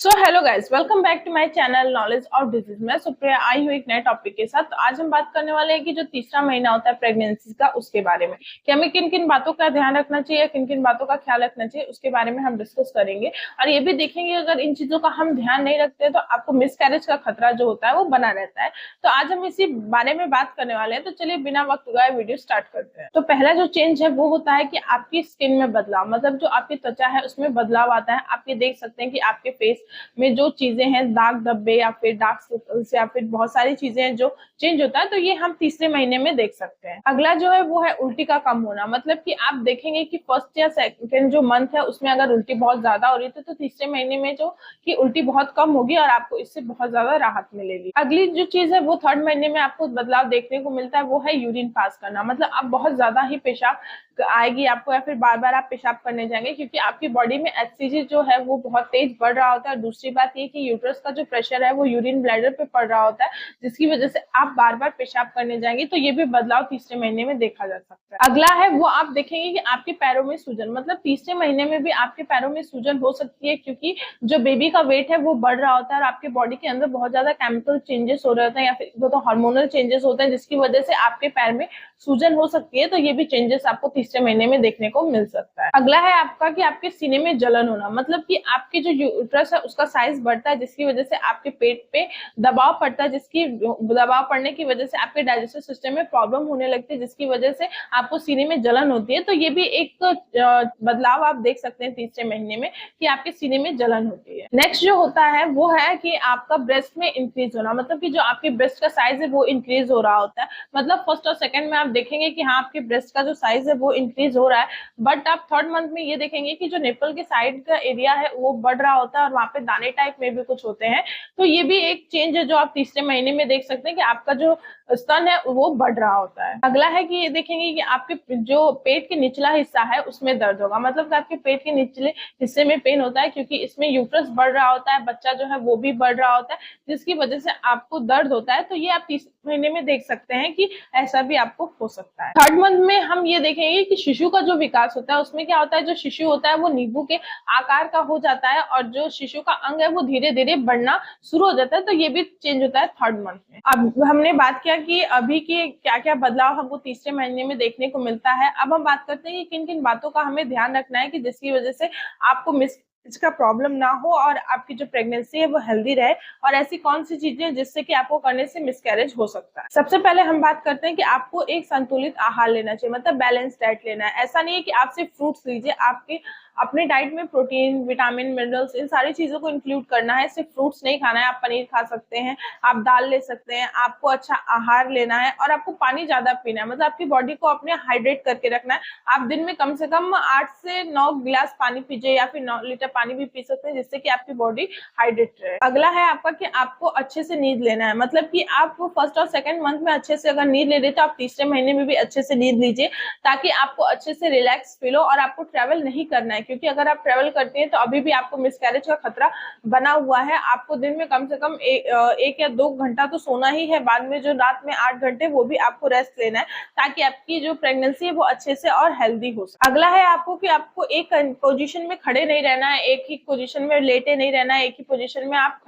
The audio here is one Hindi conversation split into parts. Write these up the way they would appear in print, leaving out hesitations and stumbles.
So hello guys, welcome back to my channel knowledge of disease. मैं सुप्रिया आई हूँ एक नए टॉपिक के साथ। तो आज हम बात करने वाले हैं कि जो तीसरा महीना होता है प्रेगनेंसी का, उसके बारे में कि हमें किन किन बातों का ध्यान रखना चाहिए, किन किन बातों का ख्याल रखना चाहिए, उसके बारे में हम डिस्कस करेंगे। और ये भी देखेंगे अगर इन चीजों का हम ध्यान नहीं रखते तो आपको मिसकैरेज का खतरा जो होता है वो बना रहता है। तो आज हम इसी बारे में बात करने वाले हैं। तो चलिए बिना वक्त गए वीडियो स्टार्ट करते हैं। तो पहला जो चेंज है वो होता है कि आपकी स्किन में बदलाव, मतलब जो आपकी त्वचा है उसमें बदलाव आता है। आप ये देख सकते हैं कि आपके फेस में जो चीजें हैं, दाग धब्बे या फिर डार्क सर्कल्स या फिर बहुत सारी चीजें हैं जो चेंज होता है, तो ये हम तीसरे महीने में देख सकते हैं। अगला जो है वो है उल्टी का कम होना, मतलब कि आप देखेंगे कि फर्स्ट या सेकंड जो मंथ है उसमें अगर उल्टी बहुत ज्यादा हो रही थी तो तीसरे महीने में जो कि उल्टी बहुत कम होगी और आपको इससे बहुत ज्यादा राहत मिलेगी। अगली जो चीज है वो थर्ड महीने में आपको बदलाव देखने को मिलता है, वो है यूरिन पास करना। मतलब आप बहुत ज्यादा ही पेशाब आएगी आपको या फिर बार बार आप पेशाब करने जाएंगे, क्योंकि आपकी बॉडी में एचसीजी जो है वो बहुत तेज बढ़ रहा होता है। दूसरी बात ये कि यूट्रस का जो प्रेशर है वो यूरिन ब्लैडर पे पड़ रहा होता है, जिसकी वजह से आप बार बार पेशाब करने जाएंगे। तो ये भी बदलाव तीसरे महीने में देखा जा सकता है। अगला है वो आप देखेंगे कि आपके पैरों में सूजन, मतलब तीसरे महीने में भी आपके पैरों में सूजन हो सकती है, क्योंकि जो बेबी का वेट है वो बढ़ रहा होता है और आपके बॉडी के अंदर बहुत ज्यादा केमिकल चेंजेस हो रहे होते हैं या फिर वो तो हार्मोनल चेंजेस होते हैं, जिसकी वजह से आपके पैर में सूजन हो सकती है। तो ये भी चेंजेस आपको तीसरे महीने में देखने को मिल सकता है। अगला है आपका कि आपके सीने में जलन होना, मतलब कि आपके जो यूट्रस है उसका साइज बढ़ता है, जिसकी वजह से आपके पेट पे दबाव पड़ता है, जिसकी दबाव पड़ने की वजह से आपके डाइजेस्टिव सिस्टम में प्रॉब्लम होने लगती है, जिसकी वजह से आपको सीने में जलन होती है। तो ये भी एक बदलाव आप देख सकते हैं तीसरे महीने में कि आपके सीने में जलन होती है। नेक्स्ट जो होता है वो है कि आपका ब्रेस्ट में इंक्रीज होना, मतलब कि जो आपके ब्रेस्ट का साइज है वो इंक्रीज हो रहा होता है। मतलब फर्स्ट और सेकंड में आप देखेंगे कि हाँ आपके ब्रेस्ट का जो साइज है वो इंक्रीज हो रहा है, बट आप थर्ड मंथ में ये देखेंगे कि जो निपल के साइड का एरिया है वो बढ़ रहा होता है और वहां पे दाने टाइप में भी कुछ होते हैं। तो ये भी एक चेंज है जो आप तीसरे महीने में देख सकते हैं कि आपका जो स्तन है वो बढ़ रहा होता है। अगला है कि ये देखेंगे कि आपके जो पेट के निचला हिस्सा है उसमें दर्द होगा, मतलब कि आपके पेट के निचले हिस्से में पेन होता है, क्योंकि इसमें यूट्रस बढ़ रहा होता है, बच्चा जो है वो भी बढ़ रहा होता है, जिसकी वजह से आपको दर्द होता है। तो ये आप तीसरे महीने में देख सकते हैं कि ऐसा भी आपको हो सकता है। थर्ड मंथ में हम ये देखेंगे कि शिशु का जो विकास होता है उसमें क्या होता है, जो शिशु होता है वो नींबू के आकार का हो जाता है और जो शिशु का अंग है वो धीरे धीरे बढ़ना शुरू हो जाता है। तो ये भी चेंज होता है थर्ड मंथ में। अब हमने बात किया कि अभी के क्या क्या बदलाव हमको तीसरे महीने में देखने को मिलता है। अब हम बात करते हैं कि किन किन बातों का हमें ध्यान रखना है कि जिसकी वजह से आपको इसका प्रॉब्लम ना हो और आपकी जो प्रेगनेंसी है वो हेल्दी रहे, और ऐसी कौन सी चीजें जिससे कि आपको करने से मिसकैरेज हो सकता है। सबसे पहले हम बात करते हैं कि आपको एक संतुलित आहार लेना चाहिए, मतलब बैलेंस डाइट लेना है। ऐसा नहीं है कि आप सिर्फ फ्रूट्स लीजिए, आपके अपने डाइट में प्रोटीन, विटामिन, मिनरल्स, इन सारी चीजों को इंक्लूड करना है। सिर्फ फ्रूट्स नहीं खाना है, आप पनीर खा सकते हैं, आप दाल ले सकते हैं, आपको अच्छा आहार लेना है और आपको पानी ज्यादा पीना है, मतलब आपकी बॉडी को अपने हाइड्रेट करके रखना है। आप दिन में कम से कम 8 से 9 गिलास पानी पीजिए या फिर 9 लीटर पानी भी पी सकते हैं, जिससे कि आपकी बॉडी हाइड्रेट रहे। अगला है आपका कि आपको अच्छे से नींद लेना है, मतलब कि आप फर्स्ट और सेकंड मंथ में अच्छे से अगर नींद ले रहे तो आप तीसरे महीने में भी अच्छे से नींद लीजिए, ताकि आपको अच्छे से रिलैक्स फील हो। और आपको ट्रेवल नहीं करना है, क्योंकि अगर आप ट्रेवल करते हैं तो अभी भी आपको मिसकैरेज का खतरा बना हुआ है। आपको दिन में कम से कम एक या 2 घंटा तो सोना ही है, बाद में जो रात में 8 घंटे वो भी आपको रेस्ट लेना है, ताकि आपकी जो प्रेगनेंसी है वो अच्छे से और हेल्दी हो सके। अगला है आपको कि आपको एक पोजीशन में खड़े नहीं रहना है, एक ही पोजीशन में लेटे नहीं रहना है, एक ही पोजीशन में आप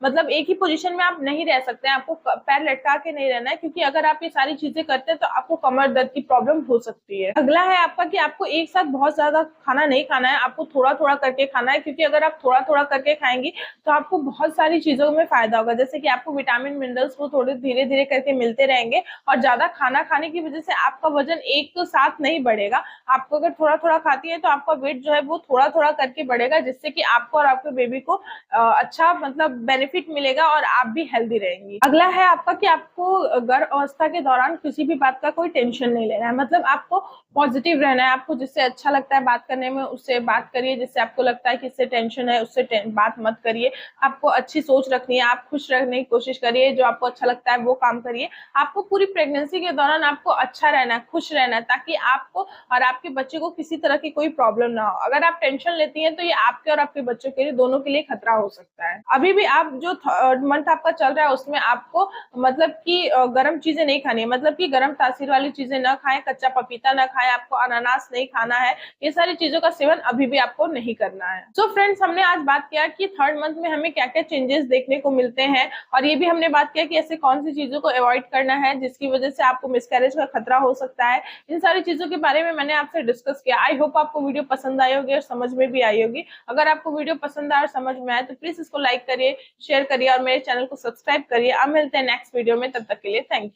मतलब एक ही पोजीशन में आप नहीं रह सकते हैं, आपको पैर लटका के नहीं रहना है, क्योंकि अगर आप ये सारी चीजें करते हैं तो आपको कमर दर्द की प्रॉब्लम हो सकती है। अगला है आपका कि आपको एक साथ बहुत ज्यादा खाना नहीं खाना है, आपको थोड़ा थोड़ा करके खाना है, क्योंकि अगर आप थोड़ा थोड़ा करके खाएंगी तो आपको बहुत सारी चीजों में फायदा होगा, जैसे कि आपको विटामिन, मिनरल्स वो थोड़े धीरे धीरे करके मिलते रहेंगे। और ज्यादा खाना खाने की वजह से आपका वजन एक तो साथ नहीं बढ़ेगा, आपको अगर थोड़ा थोड़ा खाती है तो आपका वेट जो है वो थोड़ा थोड़ा करके बढ़ेगा, जिससे कि आपको और आपके बेबी को अच्छा मतलब बेनिफिट मिलेगा और आप भी हेल्दी रहेंगी। अगला है आपका कि आपको गर्भ अवस्था के दौरान किसी भी बात का कोई टेंशन नहीं लेना है, मतलब आपको पॉजिटिव रहना है। आपको जिससे अच्छा लगता है बात करने में उससे बात करिए, जिससे आपको लगता है कि इससे टेंशन है उससे बात मत करिए। आपको अच्छी सोच रखनी है, आप खुश रहने की कोशिश करिए, जो आपको अच्छा लगता है वो काम करिए। आपको पूरी प्रेगनेंसी के दौरान आपको अच्छा रहना है, खुश रहना है, ताकि आपको और आपके बच्चे को किसी तरह की कोई प्रॉब्लम ना हो। अगर आप टेंशन लेती हैं तो ये आपके और आपके बच्चों के लिए दोनों के लिए खतरा हो सकता है। अभी भी आप जो थर्ड मंथ आपका चल रहा है उसमें आपको मतलब कि गर्म चीजें नहीं खानी है, मतलब कि गर्म तासीर वाली चीजें ना खाएं, कच्चा पपीता ना खाएं, है, आपको अनानास नहीं खाना है, ये सारी चीजों का सेवन अभी भी आपको नहीं करना है। सो फ्रेंड्स, हमने आज बात किया कि थर्ड मंथ में हमें क्या क्या चेंजेस देखने को मिलते हैं, और ये भी हमने बात किया कि ऐसे कौन सी चीजों को अवॉइड करना है जिसकी वजह से आपको मिसकैरेज का खतरा हो सकता है। इन सारी चीजों के बारे में मैंने आपसे डिस्कस किया। आई होप आपको वीडियो पसंद आई होगी और समझ में भी आई होगी। अगर आपको वीडियो पसंद आया और समझ में आए तो प्लीज इसको लाइक करिए, शेयर करिए और मेरे चैनल को सब्सक्राइब करिए। अब मिलते हैं नेक्स्ट वीडियो में, तब तक के लिए थैंक यू।